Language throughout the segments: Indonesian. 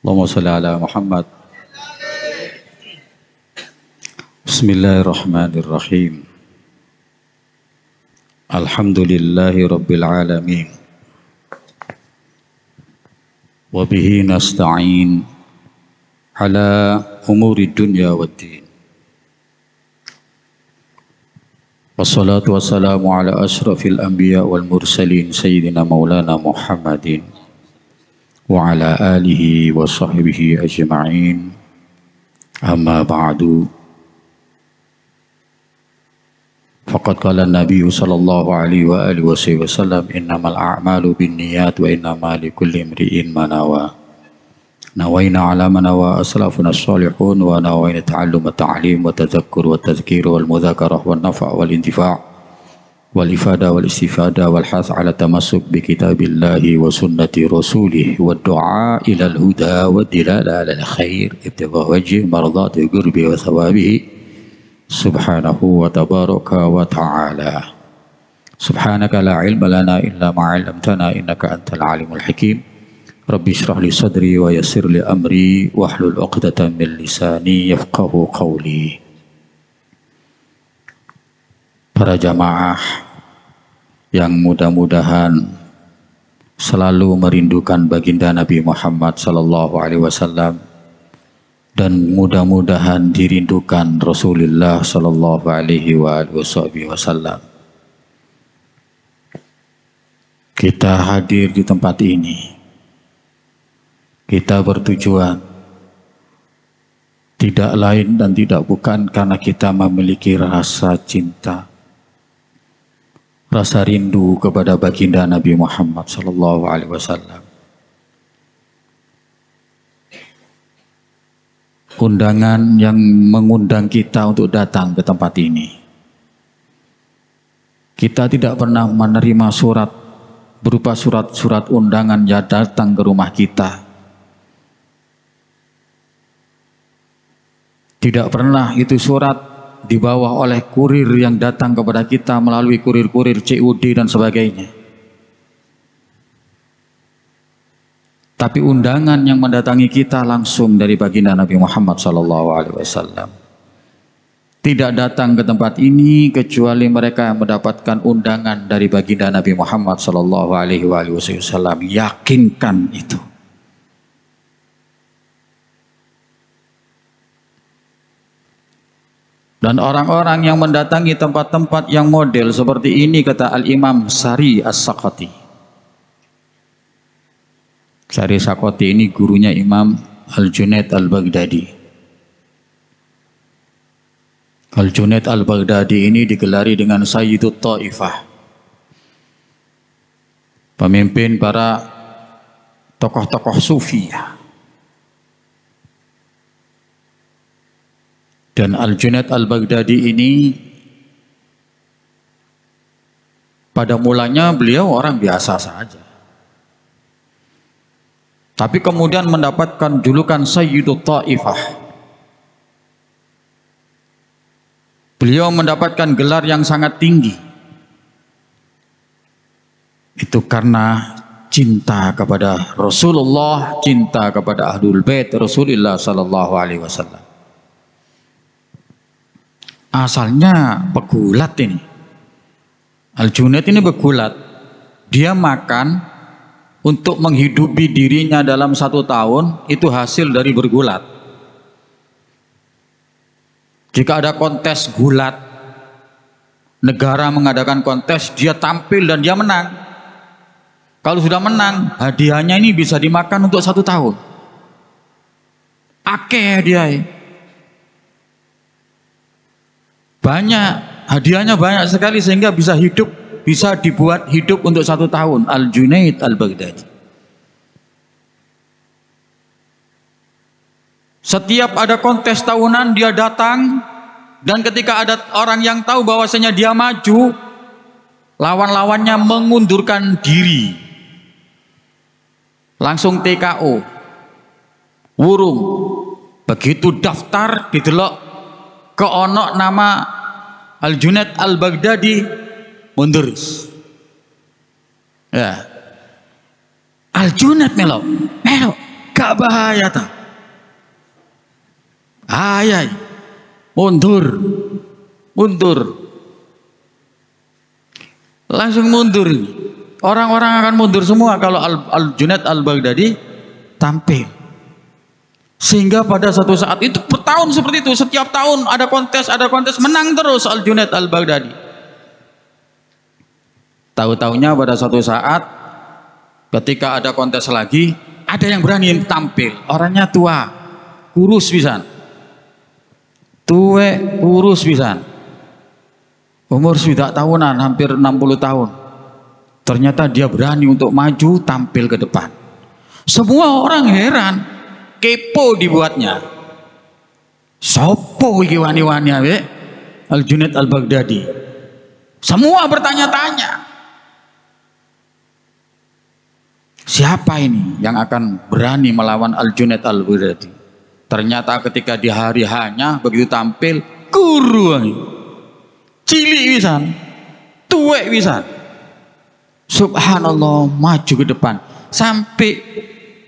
Allahumma shalli ala Muhammad. Bismillahirrahmanirrahim. Alhamdulillahi rabbil alamin. Wa bihi nasta'in ala umuri dunya waddin. Wassalatu wassalamu ala ashrafil anbiya wal mursalin sayyidina maulana Muhammadin wa ala alihi wa sahbihi ajma'in. Amma ba'du. Faqad qala an-nabiy sallallahu alaihi wa alihi wasallam innamal a'malu binniyat wa innamal likulli imri'in ma nawa. Nawaina ala ma nawa aslafuna as-salihun wa nawaina ta'allum at-ta'lim wa tadhakkur wa tadhkir wal mudzakarah wan nafa' wal intifa' wal ifada wal istifada wal hath ala tamassuk bi kitabillahi wa sunnati rasulih wa du'a ila al-huda wa dilala ala al-khair ibtigha wajhi mardati qurbi wa thawabihi subhanahu wa tabaraka wa ta'ala. Subhanaka la ilma lana illa ma 'allamtana innaka antal alimul hakim. Rabbi shrah li sadri wa yassir li amri wahlul 'uqdatam min lisani yafqahu qawli. Para jamaah yang mudah-mudahan selalu merindukan baginda Nabi Muhammad sallallahu alaihi wasallam dan mudah-mudahan dirindukan Rasulullah sallallahu alaihi wasallam. Kita hadir di tempat ini. Kita bertujuan tidak lain dan tidak bukan karena kita memiliki rasa cinta, rasa rindu kepada baginda Nabi Muhammad sallallahu alaihi wasallam. Undangan yang mengundang kita untuk datang ke tempat ini. Kita tidak pernah menerima surat berupa surat-surat undangan yang datang ke rumah kita. Tidak pernah itu surat dibawa oleh kurir yang datang kepada kita melalui kurir-kurir COD dan sebagainya. Tapi undangan yang mendatangi kita langsung dari baginda Nabi Muhammad SAW. Tidak datang ke tempat ini kecuali mereka yang mendapatkan undangan dari baginda Nabi Muhammad SAW. Yakinkan itu. Dan orang-orang yang mendatangi tempat-tempat yang model seperti ini, kata Al-Imam Sari As-Sakati. Sari Sakoti ini gurunya Imam Al-Junaid Al-Baghdadi. Al-Junaid Al-Baghdadi ini digelari dengan Sayyidut Ta'ifah, pemimpin para tokoh-tokoh sufi. Dan Al-Junaid Al-Baghdadi ini pada mulanya beliau orang biasa saja. Tapi kemudian mendapatkan julukan Sayyidut Ta'ifah. Beliau mendapatkan gelar yang sangat tinggi. Itu karena cinta kepada Rasulullah, cinta kepada Ahlul Bait Rasulullah sallallahu alaihi wasallam. Asalnya pegulat ini. Al-Junaid ini pegulat. Dia makan untuk menghidupi dirinya dalam 1 tahun, itu hasil dari bergulat. Jika ada kontes gulat, negara mengadakan kontes, dia tampil dan dia menang. Kalau sudah menang, hadiahnya ini bisa dimakan untuk 1 tahun. Akeh dia. Banyak, hadiahnya banyak sekali sehingga bisa hidup, bisa dibuat hidup untuk 1 tahun. Al-Junaid Al-Baghdadi. Setiap ada kontes tahunan dia datang, dan ketika ada orang yang tahu bahwasanya dia maju, lawan-lawannya mengundurkan diri. Langsung TKO. Wurung. Begitu daftar didelok ke onok nama Al-Junaid Al-Baghdadi, mundur. Ya. Al-Junaid melok, gak Gak bahaya tak? Bahaya. Mundur. Langsung mundur. Orang-orang akan mundur semua kalau Al-Junaid Al-Baghdadi tampil. Sehingga pada satu saat itu bertahun seperti itu, setiap tahun ada kontes, menang terus Al-Junaid Al-Baghdadi. Tahu-taunya pada satu saat ketika ada kontes lagi, ada yang berani tampil. Orangnya tua, kurus pisan. Kurus pisan. Umur sudah tahunan, hampir 60 tahun. Ternyata dia berani untuk maju tampil ke depan. Semua orang heran, kepo dibuatnya. Sopo iki wani-wani awe? Al-Junaid Al-Baghdadi. Semua bertanya-tanya. Siapa ini yang akan berani melawan Al-Junaid Al-Baghdadi? Ternyata ketika di hari hanya begitu tampil, guru cilik wisan, tuwek wisan. Subhanallah, maju ke depan sampai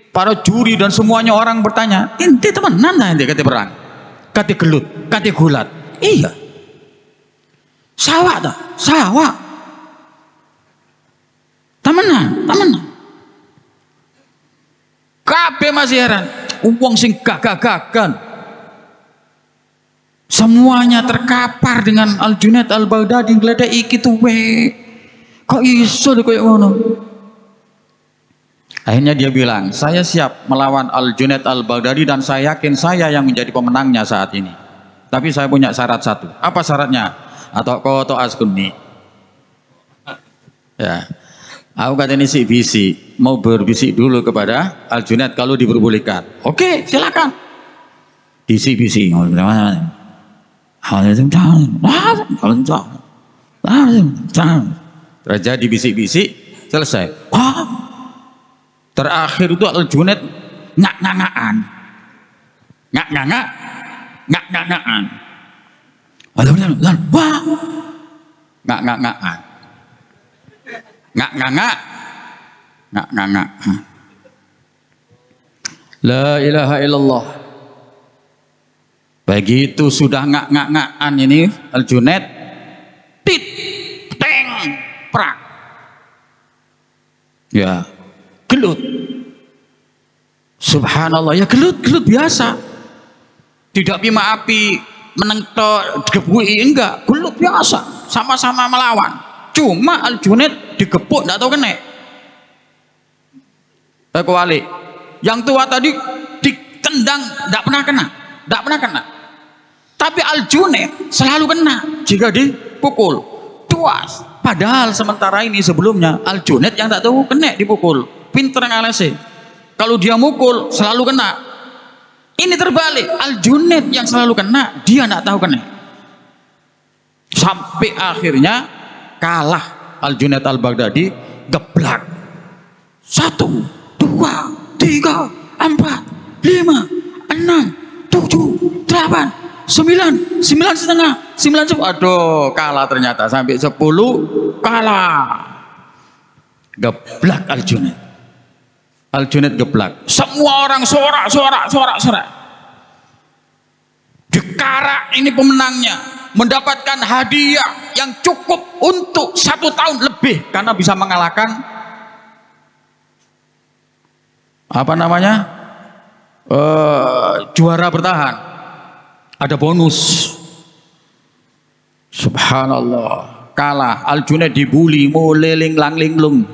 para juri dan semuanya orang bertanya, inti temenan lah inti kata perang, kata gelut, kata gulat. Iya, sawah tak, sawah. Temenan. Kabeh masih heran. Uang sing gagah-gagah. Semuanya terkapar dengan Al-Junaid Al-Baghdadi ngledek iki tuwe. Kok iso koyo ngono? Akhirnya dia bilang, saya siap melawan Al-Junaid Al-Baghdadi dan saya yakin saya yang menjadi pemenangnya saat ini. Tapi saya punya syarat satu. Apa syaratnya? Atau koto askunni. Ya. Aku katanya bisik, mau berbisik dulu kepada Al-Junaid kalau diperbolehkan. Oke, silakan. Bisik-bisik. Terjadi bisik-bisik, selesai. Terakhir itu Al-Junaid ngak-ngak-ngakan. Ngak-ngak-ngakan. Ngak-ngak-ngakan. Ngak. La ilaha illallah. Begitu sudah ngak-ngakan ini Al-Junaid, tit teng prak. Ya, gelut. Subhanallah, ya gelut biasa. Tidak pima api menentok digebui, enggak, gelut biasa, sama-sama melawan. Cuma Al-Junaid digepuk tidak tahu kena. Kewali. Yang tua tadi ditendang tidak pernah kena. Tapi Al-Junaid selalu kena jika dipukul. Tuas. Padahal sementara ini sebelumnya Al-Junaid yang tak tahu kena dipukul. Pinter ngalese. Kalau dia mukul selalu kena. Ini terbalik. Al-Junaid yang selalu kena, dia tidak tahu kena. Sampai akhirnya kalah Al-Junaid Al-Baghdadi, geblak. 1, 2, 3, 4, 5, 6, 7, 8, 9 setengah, 9 10. Aduh, kalah ternyata sampai 10 kalah. Geblak Al-Junaid. Al-Junaid geblak. Semua orang sorak. Dikarak ini pemenangnya, mendapatkan hadiah yang cukup untuk 1 tahun lebih karena bisa mengalahkan juara bertahan. Ada bonus. Subhanallah, kalah. Al-Junaid dibully, mulai linglang-linglung,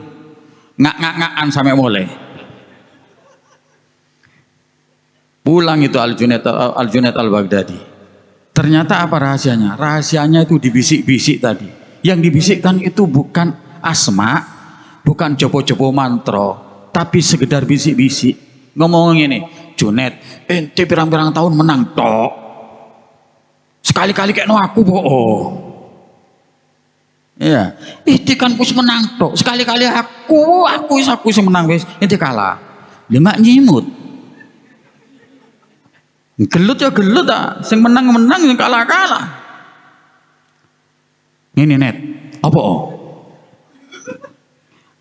ngak-ngakan sampai mulai. Pulang itu Al-Junaid Al-Baghdadi. Ternyata apa rahasianya? Rahasianya itu dibisik-bisik tadi. Yang dibisikkan itu bukan asma, bukan jopo-jopo mantra, tapi sekedar bisik-bisik. Ngomong ini, Junaid, ente pirang-pirang tahun menang tok. Sekali-kali kayak no aku bohong. Iya, ente kan kus menang tok. Sekali-kali aku sih menang wis, ente kalah. Lima nyimut. Gelut ya gelut ah, sing menang, yang kalah. Ini net, apa?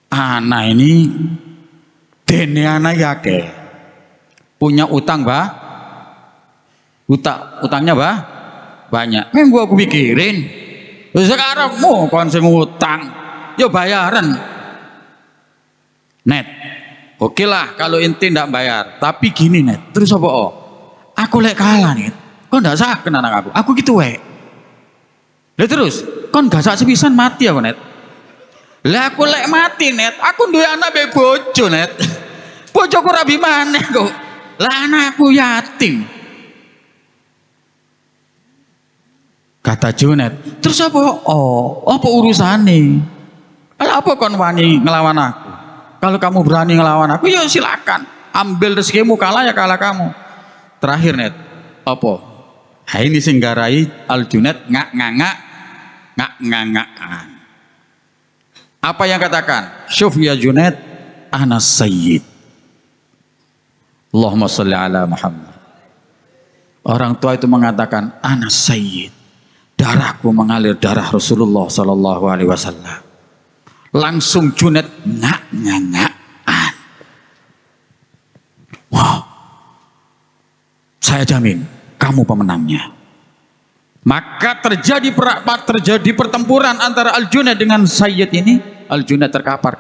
Anak ini dene anak yake. punya utang utangnya banyak. Gua aku pikirin sekarang mau kon sing utang ya bayaran net. Oke lah kalau inti ndak bayar, tapi gini net, terus apa aku lek kalah net, kok ndak saken anak aku gitu wae. Lah terus kon gak sak sepisan mati aku net. Lah aku lek mati net, aku duwe anak be bojo net. Bojoku rabi maneh kok. Lah anakku yatim. Kata Junet, terus apa? Apa urusane? Apa kon wani ngelawan aku? Kalau kamu berani ngelawan aku, ya silakan. Ambil rezekimu, kalah ya kalah kamu. Terakhir net, apa? Nah, ini singgarai Al Junet ngak-ngak-an. Apa yang katakan? Syuf ya Junet, ana sayyid. Allahumma sholli ala Muhammad. Orang tua itu mengatakan, ana sayyid. Darahku mengalir darah Rasulullah Sallallahu Alaihi Wasallam. Langsung Junet ngak-ngak-an. Wow, saya jamin kamu pemenangnya. Maka terjadi pertempuran antara Al Junet dengan Sayyid ini. Al Junet terkapar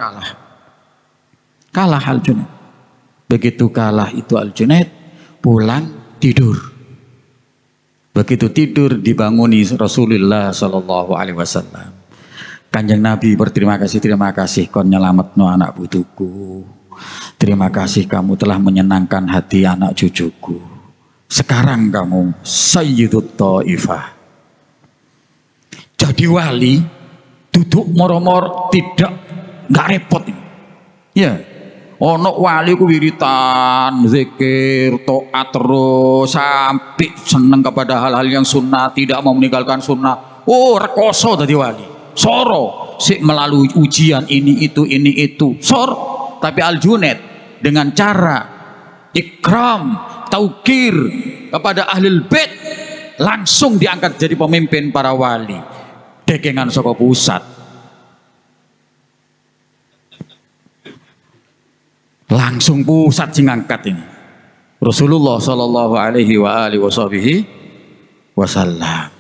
kalah Al Junet. Begitu kalah itu Al Junet pulang tidur. Begitu tidur dibanguni Rasulullah Sallallahu Alaihi Wasallam. Kanjeng Nabi berterima kasih kon nyelametno anak putuku. Terima kasih kamu telah menyenangkan hati anak cucuku. Sekarang kamu Sayyidut Taifah. Jadi wali duduk moro-moro nggak repot. Ya. Ono wali ku wiritan, zikir, taat terus sampai seneng kepada hal-hal yang sunnah, tidak mau meninggalkan sunnah. Rekoso tadi wali. Soro si melalui ujian ini itu. Soro. Tapi Al Junet dengan cara ikram, taukir kepada ahlul bait langsung diangkat jadi pemimpin para wali. Dekengan saka pusat. Langsung pusat sing ngangkat ini Rasulullah Sallallahu Alaihi Wasallam.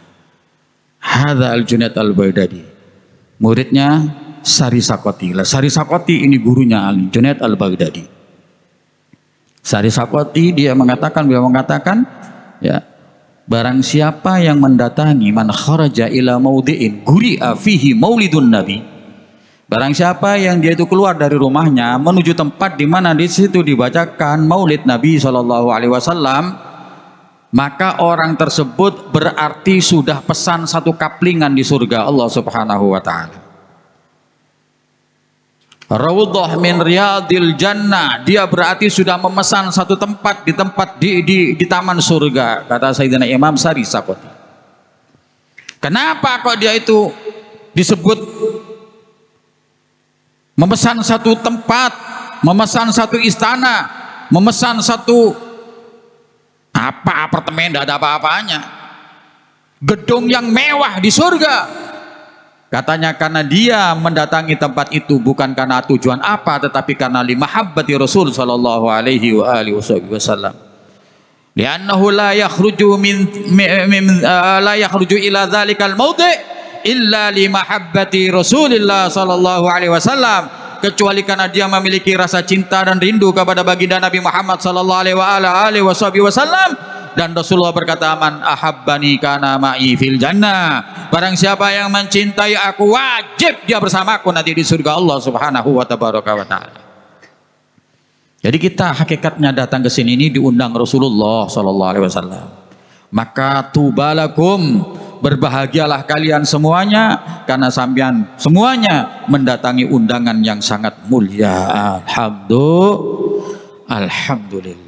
Hadza Al Junaid Al Baghdadi, muridnya Sari Sakoti. Sari Sakoti ini gurunya Al Junaid Al Baghdadi. Sari Sakoti beliau mengatakan ya, barang siapa yang mendatangi man kharaja ila maudhi'in guri'a fihi maulidun nabi. Barang siapa yang dia itu keluar dari rumahnya menuju tempat di mana di situ dibacakan Maulid Nabi Shallallahu Alaihi Wasallam, maka orang tersebut berarti sudah pesan satu kaplingan di surga Allah Subhanahu Wa Taala. Raudhah min riyadil jannah, dia berarti sudah memesan satu tempat di taman surga, kata Sayyidina Imam Sari Sakoti. Kenapa kok dia itu disebut memesan satu tempat, memesan satu istana, memesan satu apartemen, tidak ada apa-apanya, gedung yang mewah di surga? Katanya karena dia mendatangi tempat itu bukan karena tujuan apa, tetapi karena limahabbati Rasul Sallallahu Alaihi Wasallam. Li'annahu la yakhruju ila dzalikal maudhi' illa li mahabbati Rasulillah Sallallahu Alaihi Wasallam, kecuali karena dia memiliki rasa cinta dan rindu kepada baginda Nabi Muhammad Sallallahu Alaihi Wasallam. Dan Rasulullah berkata, man ahabbani kana ma'i fil jannah, barang siapa yang mencintai aku wajib dia bersamaku nanti di surga Allah Subhanahu wa taala. Jadi kita hakikatnya datang ke sini ini diundang Rasulullah Sallallahu Alaihi Wasallam. Maka tubalakum, berbahagialah kalian semuanya karena sampean semuanya mendatangi undangan yang sangat mulia. Alhamdulillah.